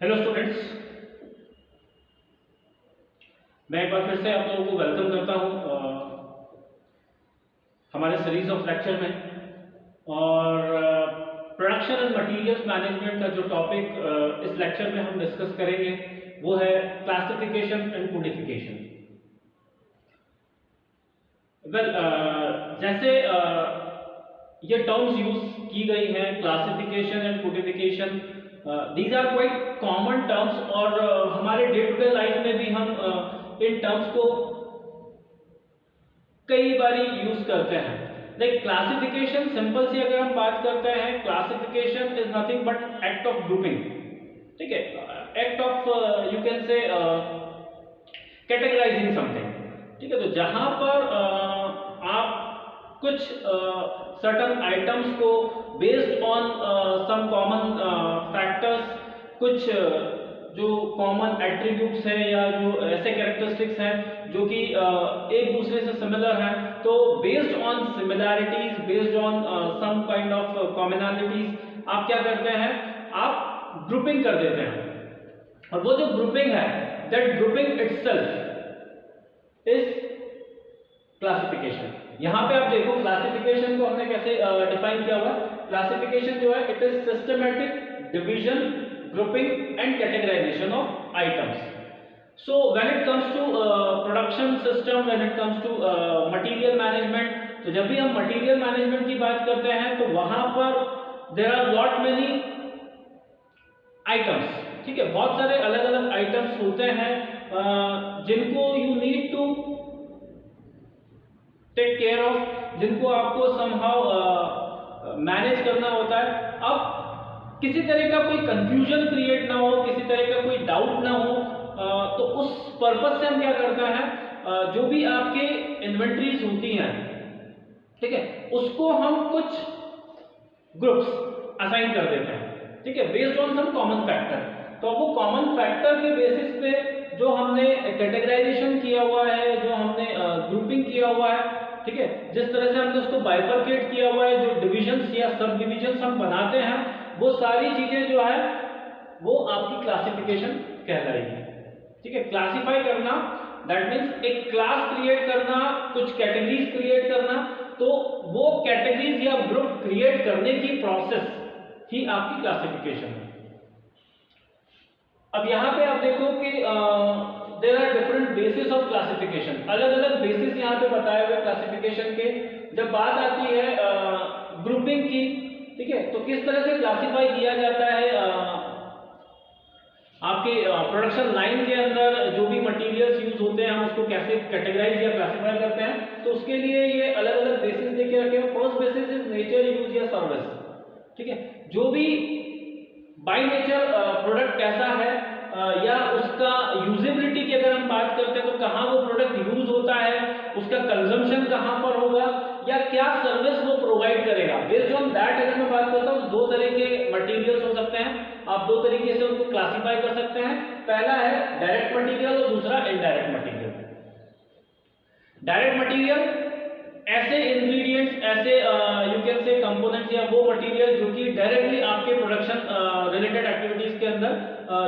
Hello students, मैं एक बार फिर से आप लोगों को वेलकम करता हूं हमारे सीरीज ऑफ लेक्चर में। और प्रोडक्शन एंड मटेरियल्स मैनेजमेंट का जो टॉपिक इस लेक्चर में हम डिस्कस करेंगे वो है क्लासिफिकेशन एंड कोडिफिकेशन। जैसे ये टर्म्स यूज की गई हैं, classification and codification, these are quite common terms और हमारे डे टू डे लाइफ में भी हम इन टर्म्स को कई बार यूज करते हैं। लाइक क्लासिफिकेशन, सिंपल सी अगर हम बात करते हैं, classification is nothing but act of grouping. ठीक है, act of you can say categorising something. ठीक है, तो जहां पर आप कुछ सर्टन आइटम्स को based on some common factors, कुछ जो कॉमन एट्रीब्यूट्स हैं या जो ऐसे कैरेक्टरिस्टिक्स हैं जो कि एक दूसरे से सिमिलर हैं, तो based on similarities, based on some kind of commonalities, आप क्या करते हैं, आप ग्रुपिंग कर देते हैं। और वो जो ग्रुपिंग है, that grouping itself is classification. यहां पे आप देखो क्लासिफिकेशन को हमने कैसे डिफाइन किया हुआ है। क्लासिफिकेशन जो है, it is systematic division, grouping and categorisation of items. So when it comes to production system, when it comes to material management, तो जब भी हम मटेरियल मैनेजमेंट की बात करते हैं तो वहां पर there are lot many items. ठीक है, बहुत सारे अलग अलग आइटम्स होते हैं जिनको you need to take care of, जिनको आपको समहाउ मैनेज करना होता है। अब किसी तरह का कोई कंफ्यूजन क्रिएट ना हो, किसी तरह का कोई डाउट ना हो, तो उस पर्पस से हम क्या करते हैं, जो भी आपके इन्वेंटरीज होती हैं, ठीक है, उसको हम कुछ ग्रुप्स असाइन कर देते हैं। ठीक है, based on some common factor. तो वो कॉमन फैक्टर के बेसिस पे जो हमने कैटेगराइजेशन किया हुआ है, जो हमने ग्रुपिंग किया हुआ है, ठीक है, जिस तरह से हमने उसको बाइफरकेट किया हुआ है, जो डिविजन्स या सब डिविजन्स हम बनाते हैं, वो सारी चीजें जो है वो आपकी क्लासिफिकेशन कहलाएगी। ठीक है, क्लासिफाई करना, दैट मींस एक क्लास क्रिएट करना, कुछ कैटेगरीज क्रिएट करना। तो वो कैटेगरीज या ग्रुप क्रिएट करने की प्रोसेस ही आपकी क्लासिफिकेशन है। अब यहां पे आप देखो कि there are different basis of classification, अलग अलग बेसिस यहां पे बताए हुए क्लासिफिकेशन के। जब बात आती है ग्रुपिंग की, ठीक है, तो किस तरह से क्लासिफाई किया जाता है आपके प्रोडक्शन लाइन के अंदर जो भी मटेरियल्स यूज होते हैं, हम उसको कैसे कैटेगराइज या क्लासिफाई करते हैं। तो उसके लिए ये अलग अलग बेसिस देके रखे हैं। First basis is nature, use या सर्विस। ठीक है, जो भी बाय नेचर प्रोडक्ट कैसा है, या उसका यूजेबिलिटी की अगर हम बात करते हैं तो कहाँ वो प्रोडक्ट यूज होता है, उसका कंजम्पशन कहाँ पर होगा, या क्या सर्विस वो प्रोवाइड करेगा। बेस्ड ऑन दैट अगर मैं बात करता हूँ, दो तरह के मटेरियल्स हो सकते हैं, आप दो तरीके से उनको क्लासिफाई कर सकते हैं। पहला है डायरेक्ट मटेरियल और दूसरा इनडायरेक्ट मटेरियल। डायरेक्ट मटेरियल ऐसे इंग्रेडिएंट्स, ऐसे यू कैन से कंपोनेंट्स या वो मटेरियल जो कि डायरेक्टली आपके प्रोडक्शन रिलेटेड एक्टिविटीज के अंदर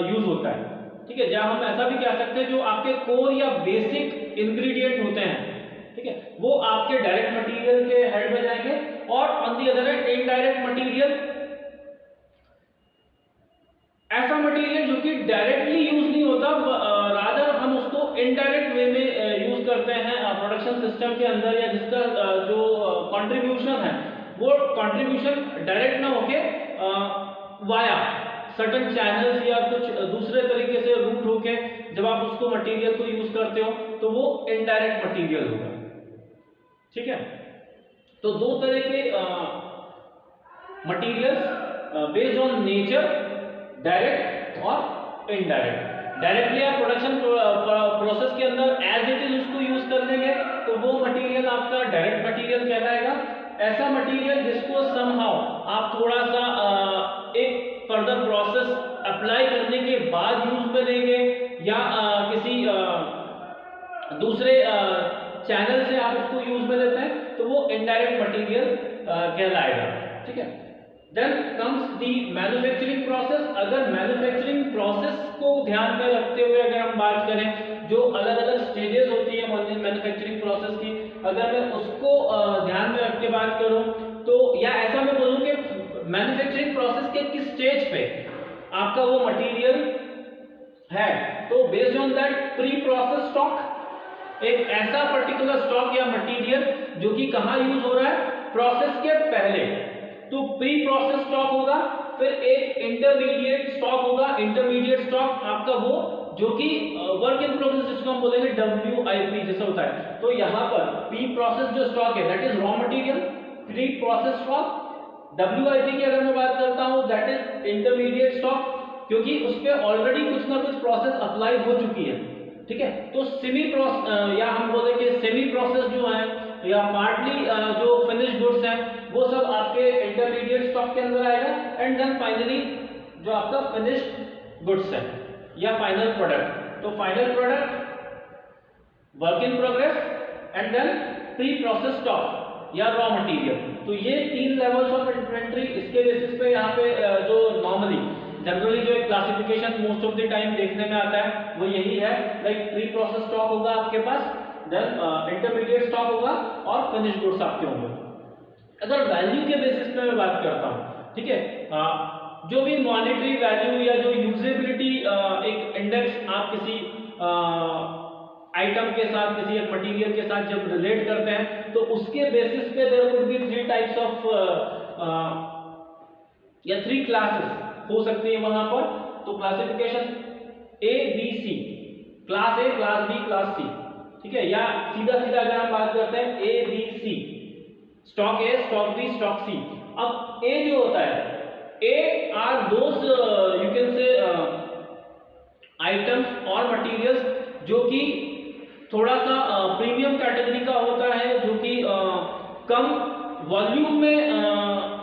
यूज होता है। ठीक है, जहां हम ऐसा भी कह सकते हैं जो आपके कोर या बेसिक इंग्रेडिएंट होते हैं, ठीक है, वो आपके डायरेक्ट मटेरियल के हेड में जाएंगे। और on the other hand indirect material, ऐसा मटेरियल जो कि डायरेक्टली यूज नहीं होता, रादर हम उसको इनडायरेक्ट वे में यूज करते हैं प्रोडक्शन सिस्टम के अंदर, या जिसका जो कंट्रीब्यूशन है वो कंट्रीब्यूशन डायरेक्ट ना होके वाया सर्टेन चैनल्स या कुछ दूसरे तरीके से रूट होके जब आप उसको मटेरियल को यूज करते हो तो वो इनडायरेक्ट मटेरियल होगा। ठीक है, तो दो तरह के materials based on nature, direct और इनडायरेक्ट। डायरेक्टली आप प्रोडक्शन प्रोसेस के अंदर एज इट इज उसको यूज कर लेंगे तो वो मटेरियल आपका डायरेक्ट मटेरियल कहलाएगा। ऐसा मटेरियल जिसको समहाउ आप थोड़ा सा एक फर्दर प्रोसेस अप्लाई करने के बाद यूज में लेंगे, या किसी दूसरे चैनल से आप उसको यूज में लेते हैं, तो वो इनडायरेक्ट मटेरियल कहलाएगा। ठीक है, then comes the manufacturing process. अगर मैन्युफैक्चरिंग प्रोसेस को ध्यान में रखते हुए अगर हम बात करें, जो अलग अलग स्टेजेस होती है मैन्युफैक्चरिंग प्रोसेस की, अगर मैं उसको ध्यान में रख के बात करूं तो, या ऐसा मैं बोलूं कि मैन्युफैक्चरिंग प्रोसेस के किस स्टेज पे आपका वो मटेरियल है, तो based on that pre process stock, एक ऐसा पर्टिकुलर स्टॉक या मटेरियल जो कि कहां यूज हो रहा है, प्रोसेस के पहले, तो प्री प्रोसेस स्टॉक होगा। फिर एक इंटरमीडिएट स्टॉक होगा। इंटरमीडिएट स्टॉक आपका वो जो कि वर्क इन प्रोग्रेस, जिसको हम बोलेंगे WIP जैसा होता है। तो यहां पर प्री प्रोसेस जो स्टॉक है that is raw material, pre process stock. WIP की अगर मैं बात करता हूं दैट इज इंटरमीडिएट स्टॉक, क्योंकि उस पे ऑलरेडी कुछ ना कुछ प्रोसेस अप्लाई हो चुकी है, ठीक है। तो सेमी प्रोसेस या हम बोले कि सेमी प्रोसेस जो है या पार्टली जो फिनिश गुड्स हैं, वो सब आपके इंटरमीडिएट स्टॉक के अंदर आएगा। एंड देन फाइनली जो आपका फिनिश्ड गुड्स है या फाइनल प्रोडक्ट, तो final product work in progress and then pre process stock या रॉ मटेरियल। तो ये 3 लेवल्स ऑफ इन्वेंटरी। इसके बेसिस पे यहाँ पे जो नॉर्मली जनरली जो एक classification most of the time देखने में आता है वो यही है, लाइक प्री प्रोसेस स्टॉक होगा आपके पास, देन इंटरमीडिएट स्टॉक होगा और फिनिश गुड्स आपके होंगे। अगर वैल्यू के बेसिस पे मैं बात करता हूँ, ठीक है, जो भी मॉनेटरी वैल्यू या जो यूजेबिलिटी एक इंडेक्स आप किसी आइटम के साथ, किसी एक मटेरियल के साथ जब रिलेट करते हैं, तो उसके बेसिस पे there could be 3 types of या 3 क्लासेस हो सकती है वहां पर। तो classification A B C, class A, class B, class C, ठीक है। या सीधा सीधा अगर हम बात करते हैं A B C, stock A, stock B, stock C। अब A जो होता है, A are those you can say items और मटेरियल्स जो कि थोड़ा सा प्रीमियम कैटेगरी का होता है, जो कि कम वॉल्यूम में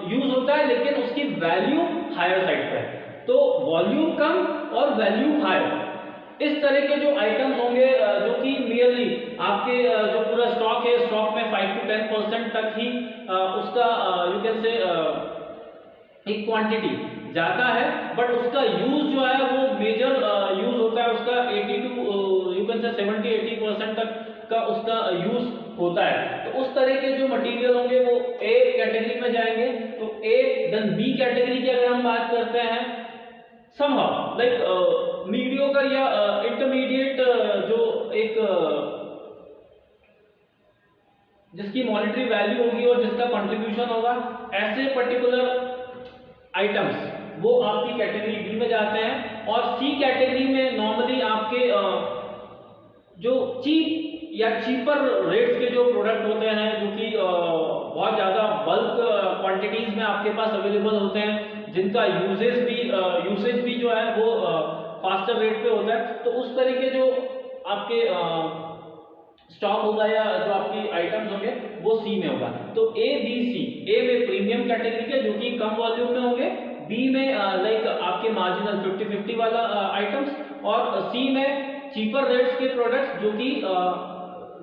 यूज होता है लेकिन उसकी वैल्यू हायर साइड पे है। तो वॉल्यूम कम और वैल्यू हायर, इस तरह के जो आइटम्स होंगे जो कि नियरली आपके जो पूरा स्टॉक है, स्टॉक में 5 to 10% तक ही उसका यू कैन से एक क्वांटिटी जाता है, बट उसका यूज जो है वो मेजर यूज होता है उसका 80 to यू कैन से 70-80% तक का उसका यूज होता है। तो उस तरह के जो मटेरियल होंगे वो A कैटेगरी में जाएंगे। तो A देन B कैटेगरी की अगर हम बात करते हैं, समहाउ लाइक मीडियोकर या इंटरमीडिएट जो एक जिसकी मॉनेटरी वैल्यू होगी और जिसका कंट्रीब्यूशन होगा, ऐसे पर्टिकुलर आइटम्स वो आपकी कैटेगरी B में जाते हैं। और C कैटेगरी में नॉर्मली आपके जो चीप या चीपर रेट्स के जो प्रोडक्ट होते हैं, जो कि बहुत ज़्यादा बल्क क्वांटिटीज में आपके पास अवेलेबल होते हैं, जिनका यूसेज भी जो है वो फास्टर रेट पे होता है, तो उस तरह के जो आपके स्टॉक होगा या जो आपकी आइटम्स होंगे वो C में होगा। तो A B C, A में प्रीमियम कैटेगरी के जो कि कम वॉल्यूम में होंगे, B में लाइक आपके मार्जिनल 50-50 वाला आइटम्स, और C में चीपर रेट्स के प्रोडक्ट्स जो कि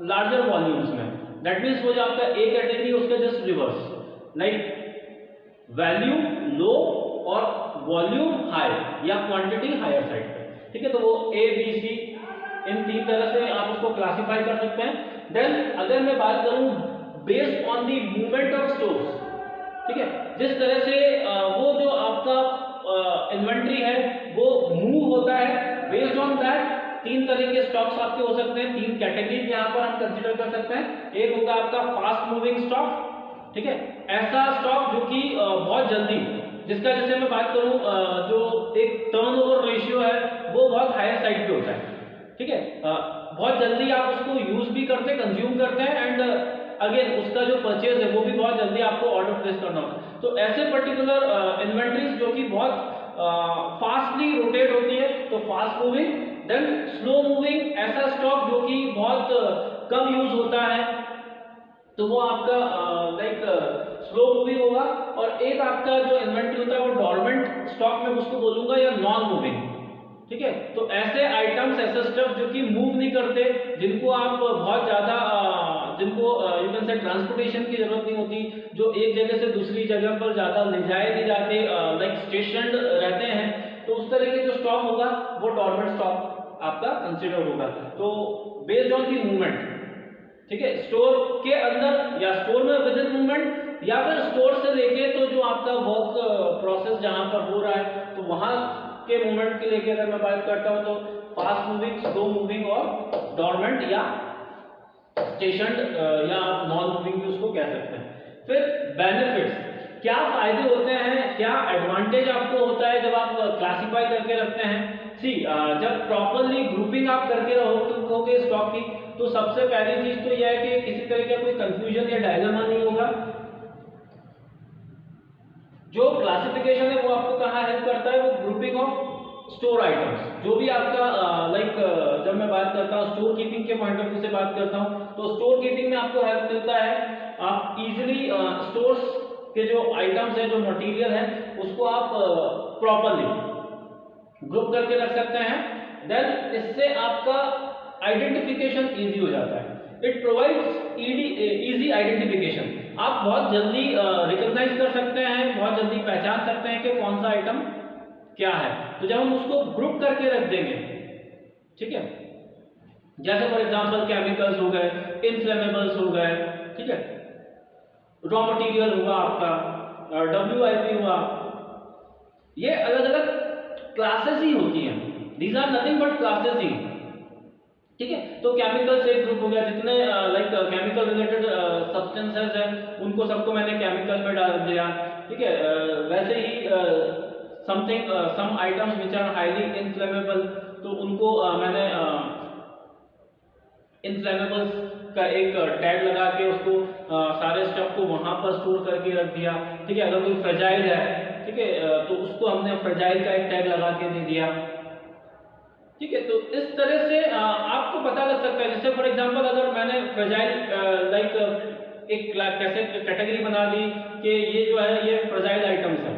लार्जर वॉल्यूम्स में। दैट मीन्स वो जो आपका A कैटेगरी उसका जस्ट रिवर्स, लाइक वैल्यू लो और वॉल्यूम हाई या क्वांटिटी हायर साइड पे, ठीक है। तो वो A B C इन 3 तरह से आप उसको क्लासिफाई कर सकते हैं। देन अगर मैं बात करूं based on the movement of stores, ठीक है, जिस तरह से वो जो आपका इन्वेंट्री है वो मूव होता है, बेस्ड ऑन दैट 3 तरह के स्टॉक्स आपके हो सकते हैं, 3 कैटेगरीज यहाँ पर हम कंसीडर कर सकते हैं। एक होगा आपका फास्ट मूविंग स्टॉक, ठीक है, ऐसा स्टॉक जो कि बहुत जल्दी, जिसका जैसे मैं बात करूं जो एक टर्नओवर रेशियो है वो बहुत हायर साइड पे होता है, ठीक है। बहुत जल्दी आप उसको यूज भी करते हैं, कंज्यूम करते हैं, एंड अगेन उसका जो परचेज है वो भी बहुत जल्दी आपको ऑर्डर प्लेस करना होता है। तो ऐसे पर्टिकुलर इन्वेंट्रीज जो कि बहुत फास्टली रोटेट होती है, तो fast moving. Then slow moving, ऐसा स्टॉक जो कि बहुत कम यूज होता है, तो वो आपका लाइक स्लो मूविंग होगा। और एक आपका जो इन्वेंट्री होता है वो डॉर्मेंट स्टॉक में उसको बोलूंगा, या नॉन मूविंग, ठीक है। तो ऐसे आइटम्स, ऐसे स्टफ जो कि मूव नहीं करते, जिनको आप बहुत ज्यादा जिनको यू कैन से ट्रांसपोर्टेशन की जरूरत नहीं होती, जो एक जगह से दूसरी जगह पर ज़्यादा ले जाए नहीं जाते, लाइक स्टेशनड रहते हैं, तो उस तरह के जो स्टॉक होगा वो डॉर्मेंट स्टॉक आपका कंसिडर होगा। तो बेस्ड ऑन दी मूवमेंट, ठीक है, स्टोर के अंदर या स्टोर में विद इन मूवमेंट, या फिर स्टोर से लेके तो जो आपका वर्क प्रोसेस जहां पर हो रहा है तो वहां के मूवमेंट के लेके अगर मैं बात करता हूं तो फास्ट मूविंग, स्लो मूविंग और डॉर्मेंट या स्टेशनड या आप नॉन मूविंग भी उसको कह सकते हैं। फिर बेनिफिट्स, क्या फायदे होते हैं, क्या एडवांटेज आपको होता है जब आप क्लासिफाई करके रखते हैं। सी जब प्रॉपरली ग्रुपिंग आप करके रहोगे स्टॉक की, तो सबसे पहली चीज तो यह है कि किसी तरह का कोई कंफ्यूजन या डायलेमा नहीं होगा। जो क्लासिफिकेशन है वो आपको कहाँ हेल्प करता है, वो ग्रुपिंग ऑफ स्टोर आइटम्स, जो भी आपका लाइक जब मैं बात करता हूँ स्टोर कीपिंग के पॉइंट ऑफ व्यू से बात करता हूँ, तो स्टोर कीपिंग में आपको हेल्प मिलता है, आप इजीली स्टोर्स के जो आइटम्स है, जो मटेरियल है, उसको आप प्रॉपरली ग्रुप करके रख सकते हैं। देन इससे आपका आइडेंटिफिकेशन इजी हो जाता है। इट प्रोवाइड्स इजी आइडेंटिफिकेशन, आप बहुत जल्दी रिकॉग्नाइज कर सकते हैं, बहुत जल्दी पहचान सकते हैं कि कौन सा आइटम क्या है। तो जब हम उसको ग्रुप करके रख देंगे, ठीक है, जैसे फॉर एग्जांपल केमिकल्स हो गए, इनफ्लेमेबल्स हो गए, ठीक है, रॉ मटेरियल हुआ आपका, WIP हुआ, ये अलग अलग क्लासेस ही होती हैं, these are nothing but classes ही, ठीक है। तो केमिकल से एक ग्रुप हो गया, जितने लाइक केमिकल रिलेटेड सब्सटेंसेस हैं उनको सबको मैंने केमिकल में डाल दिया, ठीक है। वैसे ही something some items which are highly inflammable, तो उनको मैंने इनफ्लेमेबल्स का एक टैग लगा के उसको सारे स्टफ को वहां पर स्टोर करके रख दिया, ठीक है। अगर कोई फ्रेजाइल है, ठीक है, तो उसको हमने फ्रेजाइल का एक टैग लगा के दे दिया, ठीक है। तो इस तरह से आपको पता लग सकता है। जैसे फॉर एग्जांपल अगर मैंने फ्रेजाइल लाइक एक कैसे कैटेगरी बना दी कि ये जो है ये फ्रेजाइल आइटम्स है,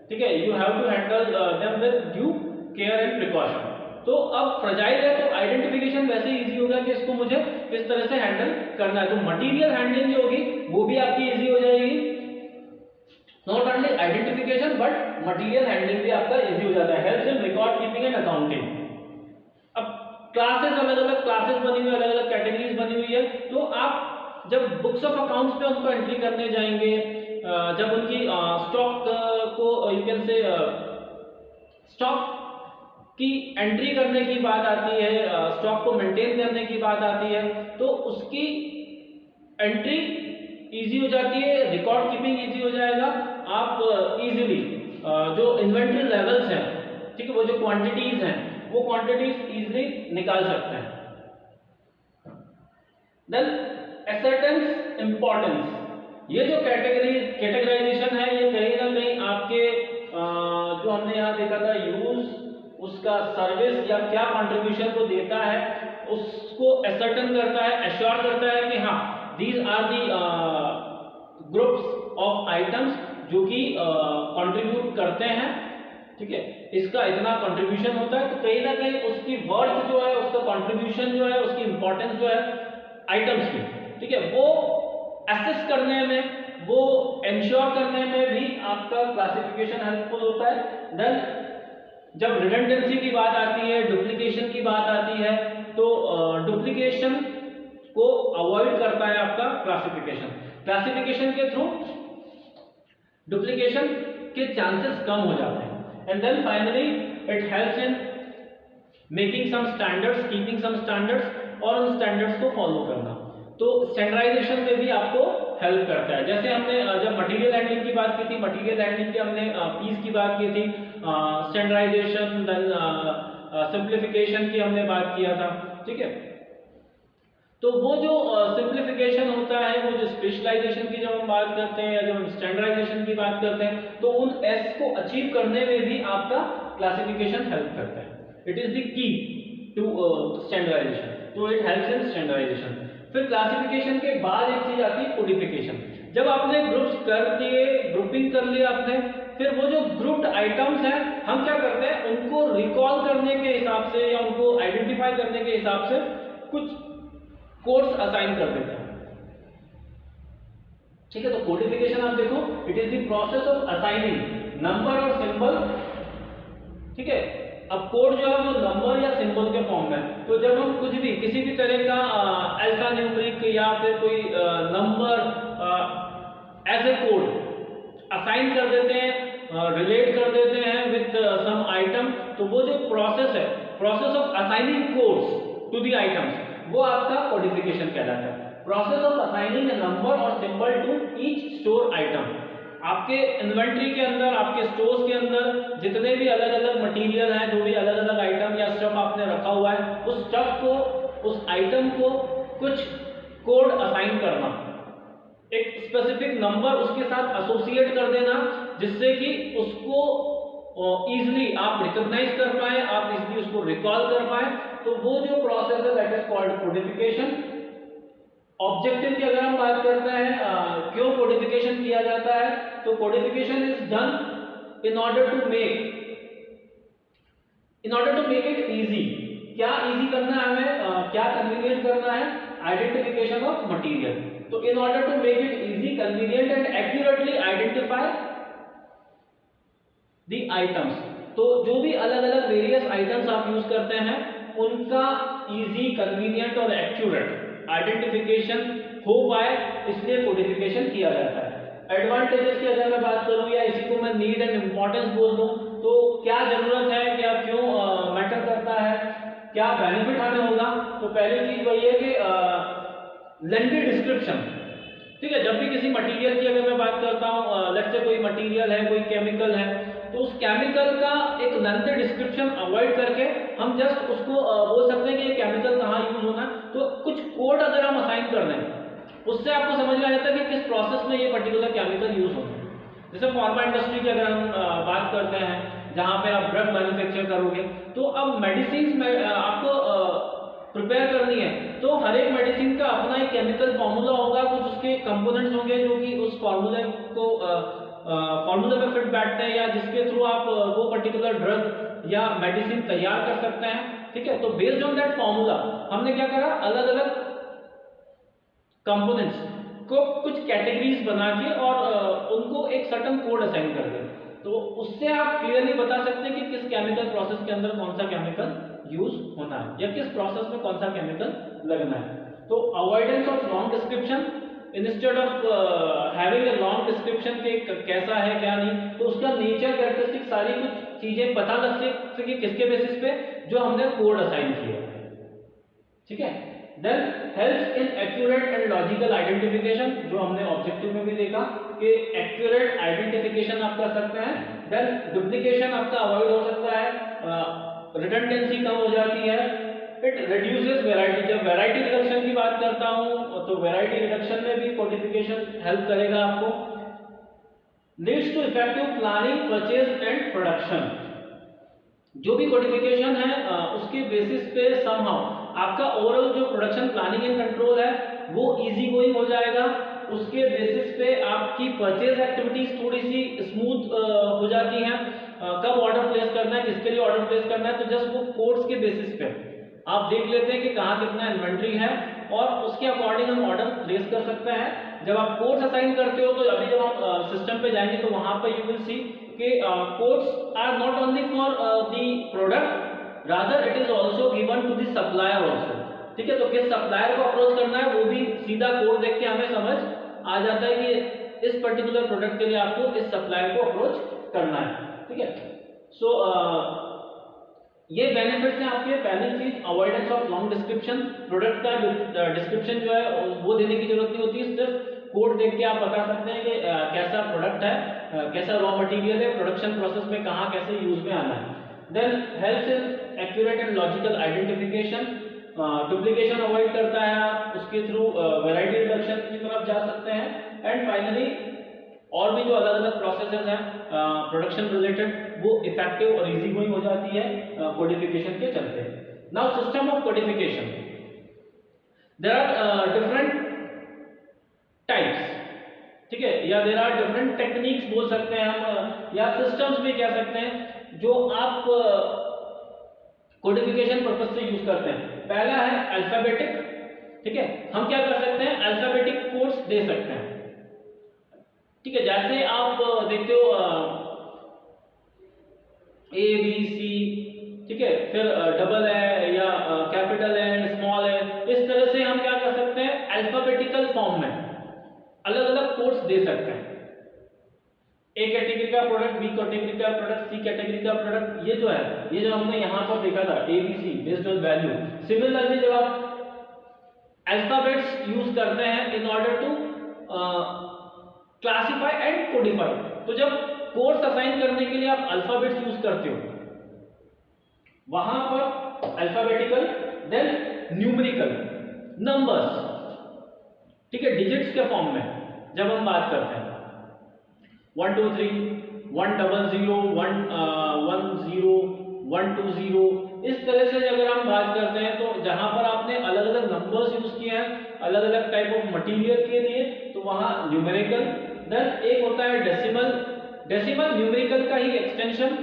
ठीक है, you have to handle them with due care and precaution. तो अब फ्रेजाइल है तो आइडेंटिफिकेशन वैसे इजी होगा कि इसको मुझे किस तरह से हैंडल करना है। तो मटेरियल हैंडलिंग जो होगी वो भी आपकी इजी हो जाएगी, not only identification but material handling भी आपका इजी हो जाता है, helps in record keeping and accounting. अब क्लासेस, अलग अलग क्लासेस बनी हुई है, अलग अलग कैटेगरीज बनी हुई है, तो आप जब बुक्स ऑफ अकाउंट्स पे उनको एंट्री करने जाएंगे, जब उनकी स्टॉक को यू कैन से स्टॉक की एंट्री करने की बात आती है, स्टॉक को मेंटेन करने की बात आती है, तो उसकी एंट्री इजी हो जाती है, रिकॉर्ड कीपिंग इजी हो जाएगा। आप इजीली जो इन्वेंट्री लेवल्स हैं, ठीक है, वो जो क्वांटिटीज हैं वो क्वांटिटीज इजीली निकाल सकते हैं। देन एसेटेंस इंपॉर्टेंस, ये जो कैटेगराइजेशन है ये कहीं ना कहीं आपके जो हमने यहाँ देखा था यूज, उसका सर्विस या क्या कंट्रीब्यूशन को देता है उसको एसर्टन करता है, एश्योर करता है कि हाँ these are the groups of items जो कि कंट्रीब्यूट करते हैं, ठीक है, इसका इतना कंट्रीब्यूशन होता है। तो कहीं ना कहीं उसकी वर्थ जो है, उसका कंट्रीब्यूशन जो है, उसकी इंपॉर्टेंस जो है आइटम्स की, ठीक है, वो एसेस करने में, वो इंश्योर करने में भी आपका क्लासिफिकेशन हेल्पफुल होता है। देन जब रिडंडेंसी की बात आती है, डुप्लीकेशन की बात आती है, तो डुप्लीकेशन को अवॉइड करता है आपका क्लासिफिकेशन। क्लासिफिकेशन के थ्रू डुप्लीकेशन के चांसेस कम हो जाते हैं। And then finally it helps in making some standards, keeping some standards और उन स्टैंडर्ड्स को फॉलो करना। तो स्टैंडर्डाइजेशन में भी आपको हेल्प करता है। जैसे हमने जब मटेरियल हैंडलिंग की बात की थी, मटेरियल हैंडलिंग की हमने पीस की बात की थी, स्टैंडर्डाइजेशन, देन सिंप्लीफिकेशन की हमने बात किया था, ठीक है। तो वो जो सिंप्लीफिकेशन होता है, वो जो स्पेशलाइजेशन की जब हम बात करते हैं या जब हम स्टैंडर्डाइजेशन की बात करते हैं, तो उन एस को अचीव करने में भी आपका क्लासिफिकेशन हेल्प करता है। It is the key to standardisation, तो इट हेल्प्स इन स्टैंडर्डाइजेशन। फिर क्लासिफिकेशन के बाद एक चीज आती है कोडिफिकेशन। जब आपने ग्रुप्स कर दिए, ग्रुपिंग कर लिया आपने, फिर वो जो ग्रुप्ड आइटम्स हैं हम क्या करते हैं, उनको रिकॉल करने के हिसाब से या उनको आइडेंटिफाई करने के हिसाब से कुछ कोड्स असाइन कर देते हैं। ठीक है, तो कोडिफिकेशन आप देखो, it is the process of assigning number और सिंबल। ठीक है, अब कोड जो है वो नंबर या सिंबल के फॉर्म में, तो जब हम कुछ भी किसी भी तरह का अल्फा न्यूमेरिक या फिर कोई number as a code assign कर देते हैं, रिलेट कर देते हैं विथ सम आइटम, तो वो जो प्रोसेस है, process of assigning codes to the items, वो आपका कोडिफिकेशन कहलाता है। Process of assigning a number और symbol to each store item. आपके इन्वेंट्री के अंदर, आपके स्टोर्स के अंदर जितने भी अलग अलग मटेरियल हैं, जो भी अलग अलग आइटम या स्टफ आपने रखा हुआ है, उस स्टफ को, उस आइटम को कुछ कोड असाइन करना, एक स्पेसिफिक नंबर उसके साथ एसोसिएट कर देना, जिससे कि उसको इजीली आप रिकॉग्नाइज कर पाए, आप इजीली उसको रिकॉल कर पाए। तो वो जो प्रोसेस है that is called codification. Objective की अगर हम बात करते हैं, क्यों कोडिफिकेशन किया जाता है, तो codification is done in order to make it easy. क्या इजी करना है हमें, क्या कन्वीनियंट करना है, आइडेंटिफिकेशन ऑफ मटेरियल। तो in order to make it easy, convenient and accurately identify the items. तो जो भी अलग अलग वेरियस आइटम्स आप यूज करते हैं, उनका इजी, कन्वीनियंट और एक्यूरेट आइडेंटिफिकेशन हो पाए, इसलिए कोडिफिकेशन किया जाता है। एडवांटेजेस की अगर मैं बात करूं या इसी को मैं नीड एंड इंपॉर्टेंस बोल दूं, तो क्या जरूरत है, क्या क्यों मैटर करता है, क्या बेनिफिट हमें होगा। तो पहली चीज वही है कि लेंथी डिस्क्रिप्शन। ठीक है, जब भी किसी मटेरियल की अगर मैं बात करता हूं, लेट्स से कोई मटेरियल है, कोई केमिकल है, तो उस केमिकल का एक लेंथी डिस्क्रिप्शन अवॉइड करके हम जस्ट उसको बोल सकते हैं कि ये केमिकल कहाँ यूज होना है। तो कुछ कोड अगर हम असाइन कर दें, उससे आपको समझ में आ जाता है कि किस प्रोसेस में ये पर्टिकुलर केमिकल यूज होना है। जैसे फार्मा इंडस्ट्री की अगर हम बात करते हैं, जहाँ पे आप ड्रग मैन्युफैक्चर करोगे, तो अब मेडिसिन में आपको प्रिपेयर करनी है, तो हर एक मेडिसिन का अपना एक केमिकल फॉर्मूला होगा, कुछ उसके कंपोनेंट्स होंगे जो कि उस फॉर्मूले को फॉर्मूले में फिट बैठते हैं, या जिसके थ्रू आप वो पर्टिकुलर ड्रग या मेडिसिन तैयार कर सकते हैं। ठीक है, तो बेस्ड ऑन दैट फॉर्मूला हमने क्या करा, अलग अलग कंपोनेंट्स को कुछ कैटेगरीज बना के और उनको एक सर्टेन कोड असाइन कर दिया। तो उससे आप क्लियरली बता सकते हैं कि किस केमिकल प्रोसेस के अंदर कौन सा केमिकल यूज होना है या किस प्रोसेस में कौन सा केमिकल लगना है। तो avoidance of long description, instead of having a long description के कैसा है क्या नहीं, तो उसका नेचर, कैरेक्टरिस्टिक, सारी कुछ चीजें पता लग सके किसके बेसिस पे, जो हमने कोड असाइन किया। ठीक है, then helps in accurate and logical identification, जो हमने ऑब्जेक्टिव में भी देखा कि एक्यूरेट आइडेंटिफिकेशन आप कर सकते हैं। देन डुप्लीकेशन आपका अवॉइड हो सकता है, रिडंडेंसी कम हो जाती है। It reduces variety. जब वैरायटी रिडक्शन की बात करता हूं, तो वैरायटी रिडक्शन में भी कोडिफिकेशन हेल्प करेगा आपको। Leads to effective planning, purchase and production. जो भी कोडिफिकेशन है उसके बेसिस पे समहाउ आपका ओवरऑल जो प्रोडक्शन प्लानिंग एंड कंट्रोल है वो इजी गोइंग हो जाएगा। उसके बेसिस पे आपकी परचेज एक्टिविटीज थोड़ी सी स्मूथ हो जाती हैं। कब ऑर्डर प्लेस करना है, किसके लिए ऑर्डर प्लेस करना है, तो जस्ट वो कोड्स के बेसिस पे आप देख लेते हैं कि कहाँ कितना इन्वेंट्री है और उसके अकॉर्डिंग हम ऑर्डर प्लेस कर सकते हैं। जब आप कोड्स असाइन करते हो, तो अभी जब आप सिस्टम पे जाएंगे तो वहां पर यू विल सी कि codes are not only for the product, rather it is also given to the supplier also. ठीक है, तो किस सप्लायर को अप्रोच करना है वो भी सीधा कोड देख के हमें समझ आ जाता है कि इस पर्टिकुलर प्रोडक्ट के लिए आपको इस सप्लायर को अप्रोच करना है। ठीक है, सो ये बेनिफिट्स हैं आपके। पहली चीज avoidance of long description, product का डिस्क्रिप्शन जो है वो देने की जरूरत नहीं होती, सिर्फ कोड देख के आप बता सकते हैं कि कैसा प्रोडक्ट है, कैसा रॉ मटेरियल है, प्रोडक्शन प्रोसेस में कहाँ कैसे यूज में आना है। Then helps in accurate and logical identification, duplication avoid करता है, आप उसके थ्रू वैरायटी रिडक्शन की तरफ जा सकते हैं। एंड फाइनली और भी जो अलग अलग प्रोसेसेस हैं प्रोडक्शन रिलेटेड, वो इफेक्टिव और इजी गोइंग हो जाती है कोडिफिकेशन के चलते। Now system of codification, there are different types. ठीक है, या देयर आर डिफरेंट टेक्निक्स बोल सकते हैं हम, या सिस्टम्स भी कह सकते हैं, जो आप कोडिफिकेशन पर्पस से यूज करते हैं। पहला है अल्फाबेटिक। ठीक है, हम क्या कर सकते हैं, अल्फाबेटिक कोड्स दे सकते हैं। ठीक है, जैसे आप देखते हो ए बी सी, ठीक है, फिर डबल है या कैपिटल है एंड स्मॉल है, इस तरह से हम क्या कर सकते हैं, अल्फाबेटिकल फॉर्म में अलग अलग कोड्स दे सकते हैं। ए कैटेगरी का प्रोडक्ट, बी कैटेगरी का प्रोडक्ट, सी कैटेगरी का प्रोडक्ट, ये जो है, ये जो हमने यहाँ पर देखा था A B C based on value. Similarly जब आप अल्फाबेट्स यूज करते हैं in order to classify and codify, तो जब कोड्स असाइन करने के लिए आप अल्फाबेट्स यूज करते हो, वहां पर अल्फाबेटिकल, देन न्यूमेरिकल, नंबर्स, ठीक है, डिजिट्स के फॉर्म में जब हम बात करते हैं 1 2 3 1 0 0 1 1 0 1 2 0, इस तरह से अगर हम बात करते हैं तो जहां पर आपने अलग अलग नंबर्स यूज किए हैं अलग अलग टाइप ऑफ मटेरियल के लिए, तो वहां न्यूमेरिकल। देन एक होता है डेसिमल, डेसिमल न्यूमेरिकल का ही एक्सटेंशन,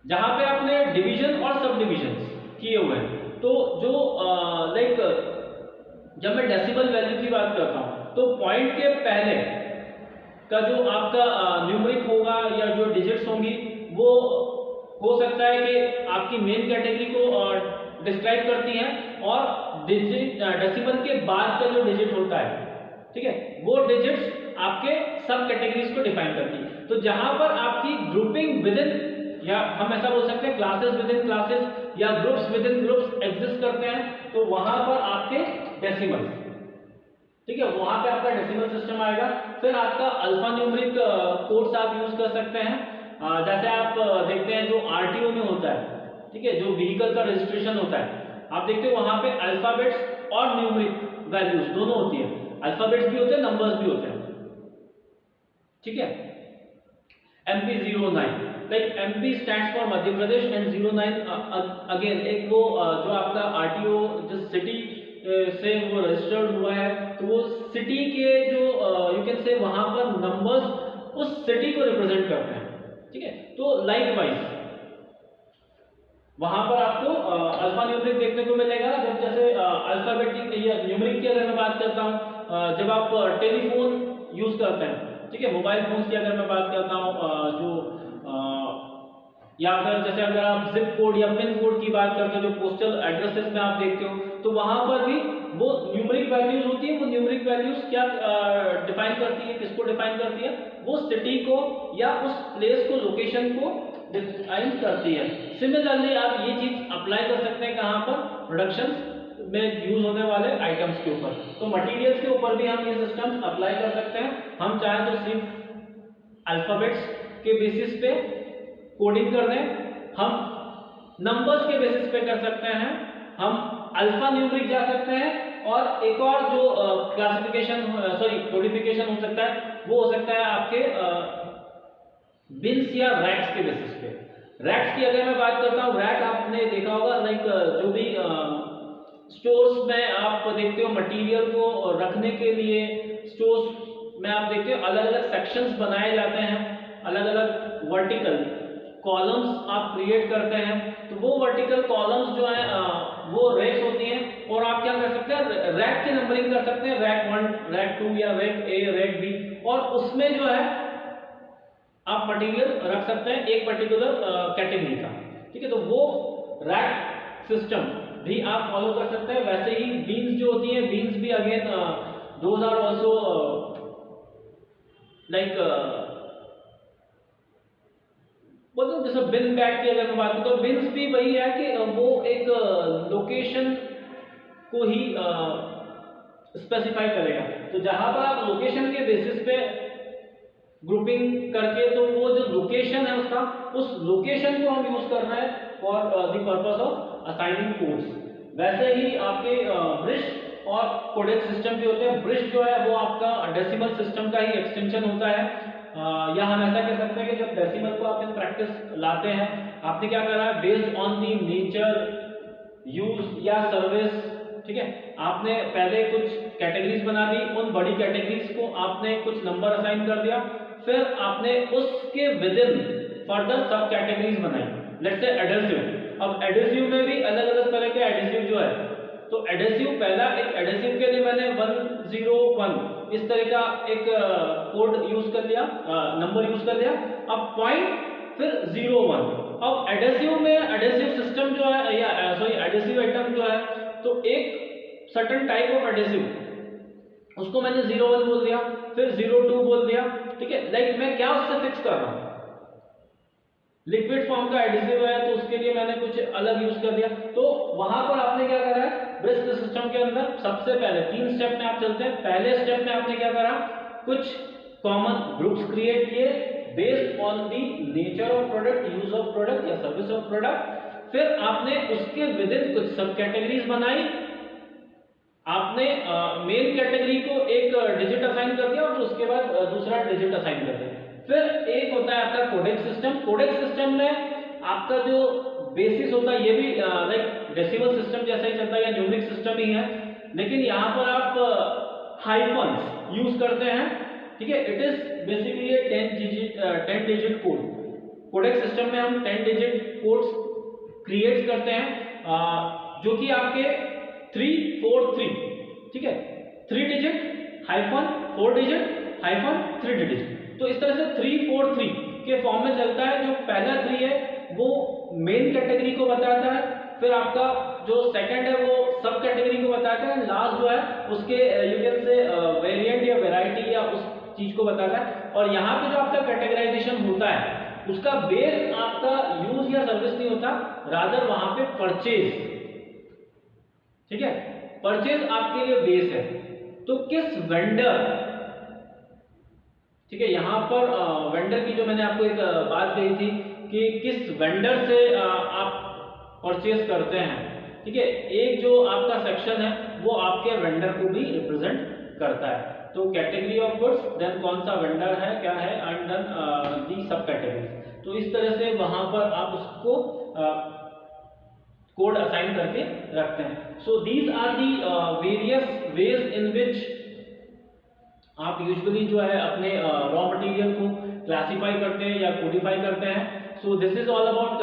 जहां पे आपने डिवीजन और सब डिविजन किए हुए हैं। तो जो लाइक जब मैं डेसिमल वैल्यू की बात करता हूं तो पॉइंट के पहले का जो आपका न्यूमेरिक होगा या जो डिजिट्स होंगी, वो हो सकता है कि आपकी मेन कैटेगरी को डिस्क्राइब करती हैं, और डिजिट डेसिमल के बाद का जो डिजिट होता है, ठीक है, वो डिजिट्स आपके सब कैटेगरीज को डिफाइन करती है। तो जहां पर आपकी ग्रुपिंग विद इन, या हम ऐसा बोल सकते हैं क्लासेस विद इन क्लासेस या groups with in groups exist करते हैं, तो वहां पर आपके डेसिमल, ठीक है, वहां पे आपका डेसिमल सिस्टम आएगा। फिर आपका अल्फा न्यूमेरिक कोड्स आप यूज कर सकते हैं, जैसे आप देखते हैं जो आरटीओ में होता है, ठीक है, जो व्हीकल का रजिस्ट्रेशन होता है, आप देखते हो वहां पे अल्फाबेट्स और न्यूमेरिक वैल्यूज दोनों होती है, अल्फाबेट्स भी होते हैं नंबर्स भी होते हैं, ठीक है। MP09, like MP stands for Madhya Pradesh and 09 again एक वो जो आपका आरटीओ जिस सिटी से वो रजिस्टर्ड हुआ है, तो वो सिटी के जो यू कैन से वहां पर नंबर्स उस सिटी को रिप्रेजेंट करते हैं, ठीक है। तो लाइक वाइज वहां पर आपको अल्फा न्यूमेरिक देखने को मिलेगा। जब जैसे अल्फाबेटिक या न्यूमेरिक की अगर मैं बात करता हूं, जब आप टेलीफोन यूज करते हैं, ठीक है, मोबाइल फोन्स की अगर मैं बात करता हूं, जो या फिर जैसे अगर आप जिप कोड या पिन कोड की बात करते हो, जो पोस्टल एड्रेसेस में आप देखते हो, तो वहां पर भी वो न्यूमेरिक वैल्यूज होती है। वो न्यूमेरिक वैल्यूज क्या डिफाइन करती है, किसको डिफाइन करती है, वो सिटी को या उस प्लेस को, लोकेशन को डिफाइन करती है। सिमिलरली आप ये चीज अप्लाई कर सकते हैं कहां पर, प्रोडक्शन में यूज होने वाले आइटम्स के ऊपर। तो मटेरियल्स के ऊपर भी हम ये सिस्टम अप्लाई कर सकते हैं। हम चाहे तो सिर्फ अल्फाबेट्स के बेसिस पे कोडिंग कर दें, हम नंबर्स के बेसिस पे कर सकते हैं, हम अल्फा न्यूमेरिक जा सकते हैं, और एक और जो क्लासिफिकेशन कोडिफिकेशन हो सकता है, वो हो सकता है आपके बिन्स या रैक्स के बेसिस पे। रैक्स की अगर मैं बात करता हूँ, रैक आपने देखा होगा, लाइक जो भी स्टोर्स में आप देखते हो मटेरियल को रखने के लिए, स्टोर्स में आप देखते हो अलग अलग सेक्शंस बनाए जाते हैं, अलग अलग वर्टिकल कॉलम्स आप क्रिएट करते हैं। तो वो वर्टिकल कॉलम्स जो है वो रैक्स होती हैं, और आप क्या कर सकते हैं, रैक की नंबरिंग कर सकते हैं, रैक 1 रैक 2 या रैक ए रैक बी, और उसमें जो है आप मटेरियल रख सकते हैं एक पर्टिकुलर कैटेगरी का, ठीक है। तो वो रैक सिस्टम भी आप फॉलो कर सकते हैं। वैसे ही बीन्स जो होती हैं, बीन्स भी again those are also like मतलब जैसे बिन बैग की अगर मैं बात करूं, तो बिन्स भी वही है कि वो एक लोकेशन को ही स्पेसिफाई करेगा। तो जहां पर आप लोकेशन के बेसिस पे ग्रुपिंग करके, तो वो जो लोकेशन है उसका, उस लोकेशन को हम यूज कर रहे हैं for the purpose of assigning codes. वैसे ही आपके ब्रिश और कोडेक्स सिस्टम भी होते हैं। ब्रिश जो है वो आपका डेसिमल सिस्टम का ही एक्सटेंशन होता है, या हम ऐसा कह सकते हैं कि जब डेसिमल को आप इन प्रैक्टिस लाते हैं, आपने क्या करा है, based on the nature use या सर्विस, ठीक है, आपने पहले कुछ कैटेगरीज बना दी, उन बड़ी कैटेगरीज को आपने कुछ नंबर असाइन कर दिया, फिर आपने उसके विद इन फर्दर सब कैटेगरीज बनाई। लेट्स से एडहेसिव, अब एडहेसिव में भी अलग अलग तरह के एडहेसिव जो है, तो एडहेसिव पहला एक एडहेसिव के लिए मैंने 101 इस तरह का एक कोड यूज कर लिया, नंबर यूज कर लिया। अब पॉइंट फिर 0 1। अब एडेसिव में एडेसिव सिस्टम जो है या सॉरी एडेसिव आइटम जो है, तो एक सर्टेन टाइप ऑफ एडेसिव, उसको मैंने 0 1 बोल दिया, फिर 0 2 बोल दिया, ठीक है। लाइक मैं क्या उससे फिक्स कर रहा हूं, लिक्विड फॉर्म का एडिसिव है तो उसके लिए मैंने कुछ अलग यूज कर दिया। तो वहां पर आपने क्या करा है, ब्रिस्क सिस्टम के अंदर सबसे पहले 3 स्टेप में आप चलते हैं। पहले स्टेप में आपने क्या करा, कुछ कॉमन ग्रुप्स क्रिएट किए based on the nature of product, use of product या सर्विस ऑफ प्रोडक्ट। फिर आपने उसके विद इन कुछ सब कैटेगरीज बनाई। आपने मेन कैटेगरी को एक डिजिट असाइन कर दिया और उसके बाद दूसरा डिजिट असाइन कर दिया। फिर एक होता है आपका कोडेक्स सिस्टम। कोडेक्स सिस्टम में आपका जो बेसिस होता है, ये भी लाइक डेसिमल सिस्टम जैसा ही चलता है या न्यूमेरिक सिस्टम ही है, लेकिन यहाँ पर आप हाइफन्स यूज करते हैं, ठीक है। It is basically 10 digit code. Codex system में हम 10 डिजिट कोड्स क्रिएट करते हैं, जो कि आपके 3 4 3, ठीक है, 3 digit hyphen 4 digit hyphen 3 digit. तो इस तरह से 3 4 3 के फॉर्म में चलता है। जो पहला 3 है वो मेन कैटेगरी को बताता है, फिर आपका जो सेकंड है वो सब कैटेगरी को बताता है, लास्ट जो है उसके यू कैन से वेरिएंट या वैरायटी या उस चीज को बताता है। और यहाँ पे जो आपका कैटेगराइजेशन होता है उसका बेस आपका यूज या सर्विस नहीं होता, रादर वहां पे परचेज, ठीक है, परचेज आपके लिए बेस है। तो किस वेंडर, ठीक है, यहां पर वेंडर की जो मैंने आपको एक बात कही थी कि किस वेंडर से आप परचेज करते हैं, ठीक है, एक जो आपका सेक्शन है वो आपके वेंडर को भी रिप्रेजेंट करता है। तो कैटेगरी ऑफ गुड्स, देन कौन सा वेंडर है क्या है, एंड देन दी सब कैटेगरी। तो इस तरह से वहां पर आप उसको कोड असाइन करके रखते हैं। So these are the various ways in which आप यूजुअली जो है अपने रॉ मटेरियल को क्लासिफाई करते हैं या कोडिफाई करते हैं। So this is all about